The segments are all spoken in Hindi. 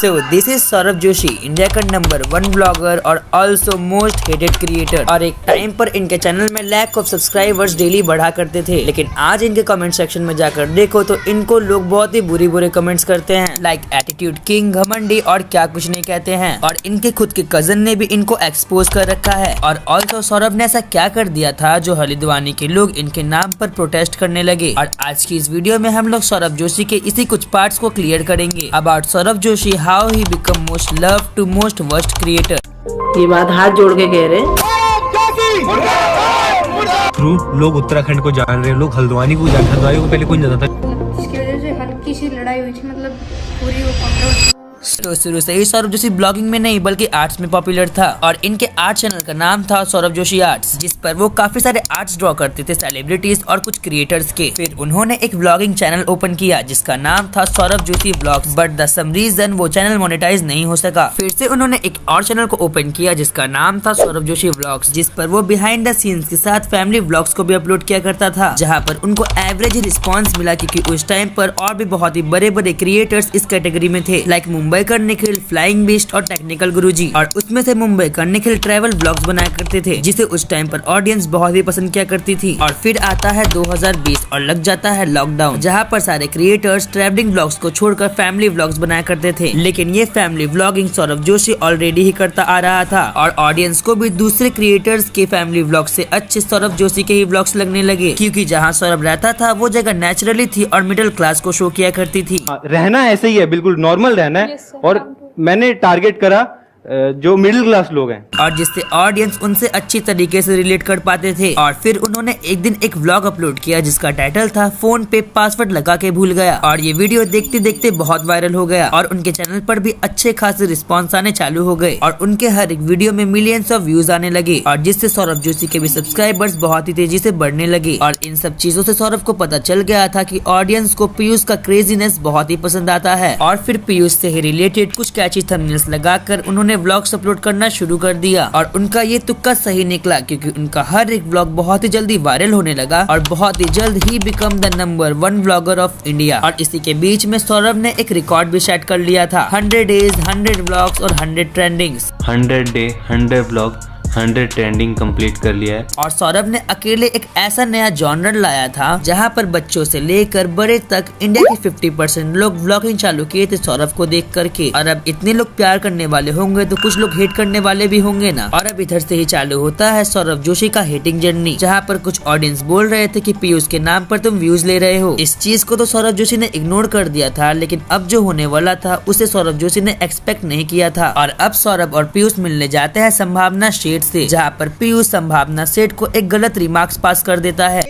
So this is Saurabh Joshi, India का नंबर 1 ब्लॉगर और ऑल्सो मोस्ट हेटेड क्रिएटर। और एक टाइम पर इनके चैनल में लैक ऑफ सब्सक्राइबर्स डेली बढ़ा करते थे, लेकिन आज इनके कमेंट सेक्शन में जाकर देखो तो इनको लोग बहुत ही बुरे कमेंट्स करते हैं, लाइक एटीट्यूड किंग, घमंडी और क्या कुछ नहीं कहते हैं। और इनके खुद के कजन ने भी इनको एक्सपोज कर रखा है। और ऑल्सो सौरभ ने ऐसा क्या कर दिया था जो हल्द्वानी के लोग इनके नाम पर प्रोटेस्ट करने लगे। और आज की इस वीडियो में हम लोग सौरभ जोशी के इसी कुछ पार्ट्स को क्लियर करेंगे about Saurabh Joshi, how he become most love to most worst creator. ये बात हाथ जोड़ के कह रहे थ्रू लोग उत्तराखंड को जान रहे हैं, लोग हल्द्वानी को जान, हल्द्वानी को पहले कोई नहीं जानता था। इसकी वजह से हल्की सी लड़ाई हुई थी, मतलब पूरी वो कंट्रोल। तो शुरू से ही सौरभ जोशी ब्लॉगिंग में नहीं बल्कि आर्ट्स में पॉपुलर था और इनके आर्ट चैनल का नाम था सौरभ जोशी आर्ट्स, जिस पर वो काफी सारे आर्ट्स ड्रॉ करते थे सेलिब्रिटीज और कुछ क्रिएटर्स के। फिर उन्होंने एक ब्लॉगिंग चैनल ओपन किया जिसका नाम था Saurabh Joshi blogs, but the some reason वो चैनल मोनेटाइज नहीं हो सका। फिर से उन्होंने एक और चैनल को ओपन किया जिसका नाम था सौरभ जोशी व्लॉग्स, जिस पर वो बिहाइंड द सीन्स के साथ फैमिली व्लॉग्स को भी अपलोड किया करता था, जहाँ पर उनको एवरेज रिस्पॉन्स मिला क्योंकि उस टाइम पर और भी बहुत ही बड़े क्रिएटर्स इस कैटेगरी में थे, लाइक मुंबई का निखिल, फ्लाइंग बीस्ट और टेक्निकल गुरुजी। और उसमें से मुंबई का निखिल ट्रैवल व्लॉग्स बनाया करते थे जिसे उस टाइम पर ऑडियंस बहुत ही पसंद किया करती थी। और फिर आता है 2020 और लग जाता है लॉकडाउन, जहाँ पर सारे क्रिएटर्स ट्रैवलिंग व्लॉग्स को छोड़कर फैमिली व्लॉग्स बनाया करते थे, लेकिन ये family vlogging Saurabh Joshi already ही करता आ रहा था और ऑडियंस को भी दूसरे क्रिएटर्स के फैमिली व्लॉग से अच्छे सौरभ जोशी के ही व्लॉग्स लगने लगे, क्योंकि जहाँ सौरभ रहता था वो जगह नेचुरली थी और मिडिल क्लास को शो किया करती थी। रहना ऐसे ही है, बिल्कुल नॉर्मल रहना है। और मैंने टारगेट करा जो मिडिल क्लास लोग हैं और जिससे ऑडियंस उनसे अच्छी तरीके से रिलेट कर पाते थे। और फिर उन्होंने एक दिन एक व्लॉग अपलोड किया जिसका टाइटल था फोन पे पासवर्ड लगा के भूल गया, और ये वीडियो देखते देखते बहुत वायरल हो गया और उनके चैनल पर भी अच्छे खासे रिस्पॉन्स आने चालू हो गए और उनके हर एक वीडियो में मिलियंस ऑफ व्यूज आने लगे, और जिससे सौरभ जोशी के भी सब्सक्राइबर्स बहुत ही तेजी से बढ़ने लगे। और इन सब चीजों से सौरभ को पता चल गया था कि ऑडियंस को पीयूष का क्रेजीनेस बहुत ही पसंद आता है, और फिर पीयूष से ही रिलेटेड कुछ कैची थंबनेल्स लगाकर उन्होंने व्लॉग्स अपलोड करना शुरू कर दिया। और उनका ये तुक्का सही निकला क्योंकि उनका हर एक व्लॉग बहुत ही जल्दी वायरल होने लगा और बहुत ही जल्द he become the number 1 blogger of India. और इसी के बीच में सौरभ ने एक रिकॉर्ड भी सेट कर लिया था, 100 डेज 100 व्लॉग्स और 100 trendings. 100 day 100 vlog 100 trending complete कर लिया है। और सौरभ ने अकेले एक ऐसा नया जॉनर लाया था जहां पर बच्चों से लेकर बड़े तक इंडिया के 50% लोग व्लॉगिंग चालू किए थे सौरभ को देख करके। और अब इतने लोग प्यार करने वाले होंगे तो कुछ लोग हेट करने वाले भी होंगे ना। और अब इधर से ही चालू होता है सौरभ जोशी का हेटिंग जर्नी, जहाँ पर कुछ ऑडियंस बोल रहे थे कि पीयूष के नाम पर तुम व्यूज ले रहे हो। इस चीज को तो सौरभ जोशी ने इग्नोर कर दिया था, लेकिन अब जो होने वाला था उसे सौरभ जोशी ने एक्सपेक्ट नहीं किया था। और अब सौरभ और पीयूष मिलने जाते हैं संभावना शेठ से, जहाँ पर पीयूष संभावना सेठ को एक गलत रिमार्क्स पास कर देता है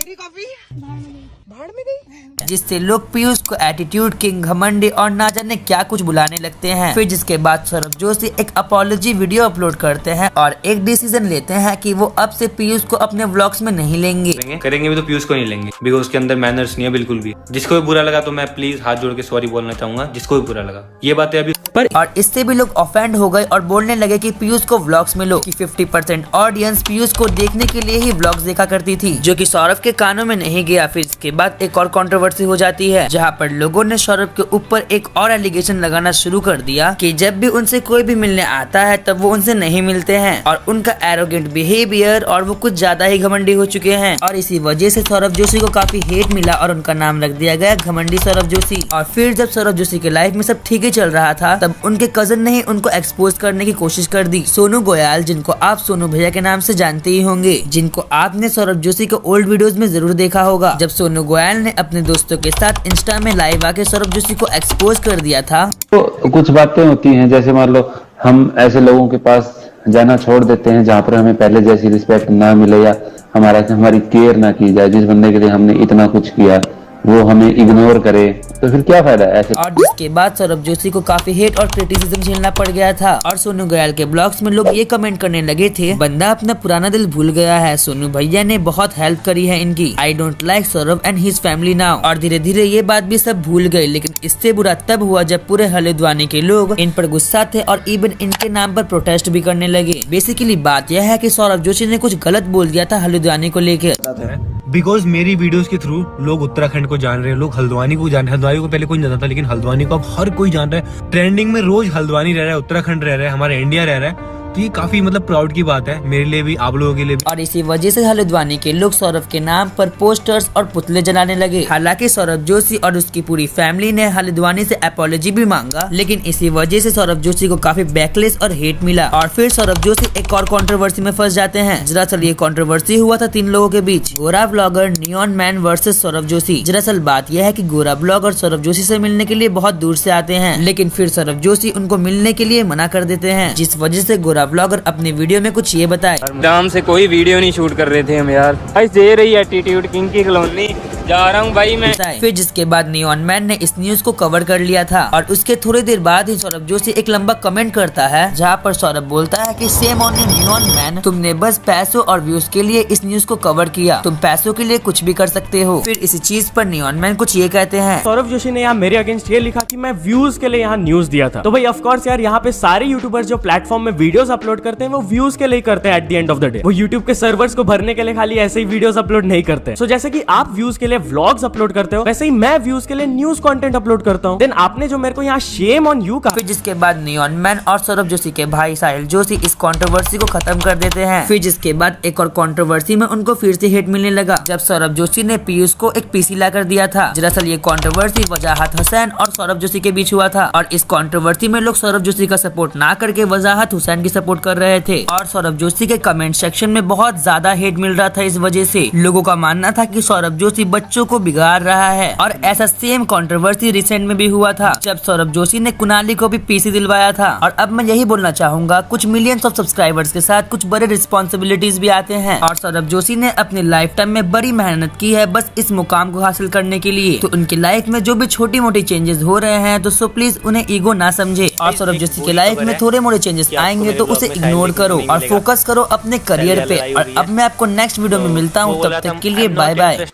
जिससे लोग पीयूष को एटीट्यूड किंग, घमंडी और ना जाने क्या कुछ बुलाने लगते हैं। फिर जिसके बाद सौरभ जोशी एक अपॉलॉजी वीडियो अपलोड करते हैं और एक डिसीजन लेते हैं कि वो अब से पीयूष को अपने व्लॉग्स में नहीं लेंगे। करेंगे भी तो पीयूष को नहीं लेंगे, बिकॉज उसके अंदर मैनर्स नहीं है बिल्कुल भी। जिसको भी बुरा लगा तो मैं प्लीज हाथ जोड़ के सॉरी बोलना चाहूंगा, जिसको भी बुरा लगा। ये बातें अभी पर और इससे भी लोग ऑफेंड हो गए और बोलने लगे कि पीयूष को व्लॉग्स में लो, कि 50% ऑडियंस पीयूष को देखने के लिए ही व्लॉग्स देखा करती थी, जो कि सौरभ के कानों में नहीं गया। फिर इसके बाद एक और कंट्रोवर्सी हो जाती है जहाँ पर लोगों ने सौरभ के ऊपर एक और एलिगेशन लगाना शुरू कर दिया कि जब भी उनसे कोई भी मिलने आता है तब वो उनसे नहीं मिलते हैं और उनका एरोगेंट बिहेवियर और वो कुछ ज्यादा ही घमंडी हो चुके हैं। और इसी वजह से सौरभ जोशी को काफी हेट मिला और उनका नाम रख दिया गया घमंडी सौरभ जोशी। और फिर जब सौरभ जोशी के लाइफ में सब ठीक ही चल रहा था तब उनके कजन ने ही उनको एक्सपोज करने की कोशिश कर दी। सोनू गोयल, जिनको आप सोनू भैया के नाम से जानते ही होंगे, जिनको आपने सौरभ जोशी के ओल्ड वीडियोस में जरूर देखा होगा, जब सोनू गोयल ने अपने दोस्तों के साथ इंस्टा में लाइव आके सौरभ जोशी को एक्सपोज कर दिया था। तो कुछ बातें होती हैं, जैसे मान लो हम ऐसे लोगों के पास जाना छोड़ देते हैं जहाँ पर हमें पहले जैसी रिस्पेक्ट ना मिले या हमारी केयर ना की जाए। जिस बंदे के लिए हमने इतना कुछ किया वो हमें इग्नोर करे तो फिर क्या फायदा है ऐसे। और जिसके बाद सौरभ जोशी को काफी हेट और क्रिटिसिज्म झेलना पड़ गया था। और सोनू गोयल के ब्लॉग्स में लोग ये कमेंट करने लगे थे, बंदा अपना पुराना दिल भूल गया है, सोनू भैया ने बहुत हेल्प करी है इनकी, I don't like Saurabh and his family now. और धीरे धीरे ये बात भी सब भूल गए, लेकिन इससे बुरा तब हुआ जब पूरे हल्द्वानी के लोग इन पर गुस्सा थे और इवन इनके नाम पर प्रोटेस्ट भी करने लगे। बेसिकली बात यह है कि सौरभ जोशी ने कुछ गलत बोल दिया था हल्द्वानी को लेकर। बिकॉज मेरी वीडियोस के थ्रू लोग उत्तराखंड को जान रहे हैं, लोग हल्द्वानी को जान रहे हैं। हल्द्वानी को पहले कोई नहीं जानता था, लेकिन हल्द्वानी को अब हर कोई जान रहा है। ट्रेंडिंग में रोज हल्द्वानी रह रहा है, उत्तराखंड रह रहा है, हमारा इंडिया रह रहा है। तो ये काफी मतलब प्राउड की बात है मेरे लिए भी, आप लोगों के लिए भी। और इसी वजह से हल्द्वानी के लोग सौरभ के नाम पर पोस्टर्स और पुतले जलाने लगे। हालांकि सौरभ जोशी और उसकी पूरी फैमिली ने हल्द्वानी से अपॉलॉजी भी मांगा, लेकिन इसी वजह से सौरभ जोशी को काफी बैकलेस और हेट मिला। और फिर सौरभ जोशी एक और कंट्रोवर्सी में फंस जाते हैं। दरअसल ये कंट्रोवर्सी हुआ था 3 लोगों के बीच, गोरा blogger neon man versus Saurabh Joshi. दरअसल बात यह है कि गोरा ब्लॉगर सौरभ जोशी से मिलने के लिए बहुत दूर से आते हैं, लेकिन फिर सौरभ जोशी उनको मिलने के लिए मना कर देते हैं, जिस वजह से गोरा ब्लॉगर अपने वीडियो में कुछ ये बताए। दाम से कोई वीडियो नहीं शूट कर रहे थे हम यार। दे रही एटीट्यूड किंग की कॉलोनी जा रहा हूँ भाई मैं। फिर जिसके बाद नियॉन मैन ने इस न्यूज को कवर कर लिया था और उसके थोड़ी देर बाद ही सौरभ जोशी एक लंबा कमेंट करता है, जहाँ पर सौरभ बोलता है कि same on you neon man, तुमने बस पैसों और व्यूज के लिए इस न्यूज को कवर किया, तुम पैसों के लिए कुछ भी कर सकते हो। फिर इसी चीज पर नियॉन मैन कुछ ये कहते हैं, सौरभ जोशी ने यहाँ मेरे अगेंस्ट ये लिखा कि मैं व्यूज के लिए यहाँ न्यूज दिया था। तो भाई ऑफ कोर्स यार, यहाँ पे सारे यूट्यूबर्स जो प्लेटफॉर्म में वीडियोस अपलोड करते हैं वो व्यूज के लिए करते हैं। At the end of the day वो यूट्यूब के सर्वर्स को भरने के लिए खाली ऐसे ही वीडियोस अपलोड नहीं करते। सो जैसे कि आप व्यूज के लिए व्लॉग्स अपलोड करते हो, वैसे ही मैं व्यूज के लिए न्यूज कंटेंट अपलोड करता हूँ। देन आपने जो मेरे को यहाँ शेम ऑन यू कहा। फिर जिसके बाद नियॉन मैन और सौरभ जोशी के भाई साहिल जोशी इस कंट्रोवर्सी को खत्म कर देते हैं। फिर जिसके बाद एक और कंट्रोवर्सी में उनको फिर से हेट मिलने लगा, जब सौरभ जोशी ने पीयूष को एक पीसी ला कर दिया था। दरअसल ये कंट्रोवर्सी वजाहत हुसैन और सौरभ जोशी के बीच हुआ था, और इस कंट्रोवर्सी में लोग सौरभ जोशी का सपोर्ट ना करके वजाहत हुसैन की सपोर्ट कर रहे थे। और सौरभ जोशी के कमेंट सेक्शन में बहुत ज्यादा हेट मिल रहा था। इस वजह से लोगों का मानना था कि सौरभ जोशी बच्चों को बिगाड़ रहा है। और ऐसा सेम कंट्रोवर्सी रिसेंट में भी हुआ था, जब सौरभ जोशी ने कुणाली को भी पीसी दिलवाया था। और अब मैं यही बोलना चाहूंगा, कुछ मिलियंस ऑफ सब्सक्राइबर्स के साथ कुछ बड़े रिस्पॉन्सिबिलिटीज भी आते हैं, और सौरभ जोशी ने अपनी लाइफ टाइम में बड़ी मेहनत की है बस इस मुकाम को हासिल करने के लिए। तो उनकी लाइफ में जो भी छोटी मोटी चेंजेस हो रहे हैं, तो सो प्लीज उन्हें ईगो ना समझे। और सौरभ जोशी की लाइफ में थोड़े मोटे चेंजेस आएंगे तो उसे इग्नोर करो और फोकस करो अपने करियर पे। और अब मैं आपको नेक्स्ट वीडियो में मिलता हूँ, तब तक के लिए बाय बाय।